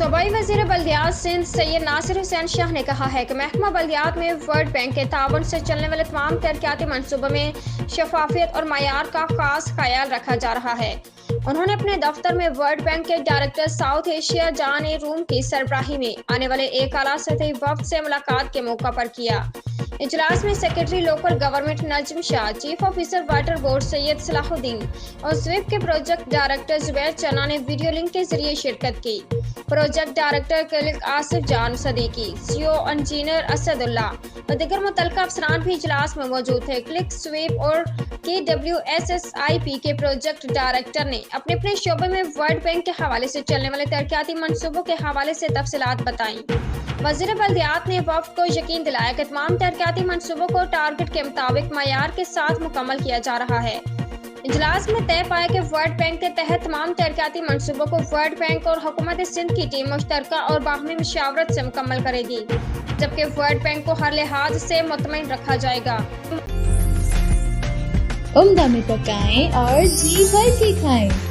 सूबाई वज़ीर बल्दियात सिंध सैयद नासिर हुसैन शाह ने कहा है कि महकमा बल्दियात में वर्ल्ड बैंक के ताउन से चलने वाले तमाम तरक्याती मनसूबों में शफाफियत और मयार का खास ख्याल रखा जा रहा है। उन्होंने अपने दफ्तर में वर्ल्ड बैंक के डायरेक्टर साउथ एशिया जान ए रूम की सरबराही में आने वाले एक आला सतही वफ्द से मुलाकात के मौका पर किया। इजलास में secretary local government Najam Shah, chief officer water board Syed Salahuddin और स्वीप के प्रोजेक्ट डायरेक्टर जुबैर चना ने वीडियो लिंक के जरिए शिरकत की। प्रोजेक्ट डायरेक्टर क्लिक आसिफ जान सदीकी, सीओ इंजीनियर असदुल्ला और दीगर मुतल्लिका अफसरान भी इजलास में मौजूद थे। क्लिक स्वीप और KWSSIP के प्रोजेक्ट डायरेक्टर ने अपने अपने शोबे में वर्ल्ड बैंक के हवाले से चलने वाले तरक्याती मनसूबों के हवाले से तफसीलात बताई। वज़ीर बल्दियात ने वफ़द को यकीन दिलाया कि तमाम तरक्याती मनसूबों को टारगेट के मुताबिक मयार के साथ मुकम्मल किया जा रहा है। इजलास में तय पाया कि वर्ल्ड बैंक के तहत तमाम तरक्याती मनसूबों को वर्ल्ड बैंक और हुकूमत सिंध की टीम मुश्तरका और बाहमी मशावरत से मुकम्मल करेगी, जबकि वर्ल्ड बैंक को हर लिहाज से मुतमईन रखा जाएगा। उम्दा में पकाएं और जी भर के खाएं।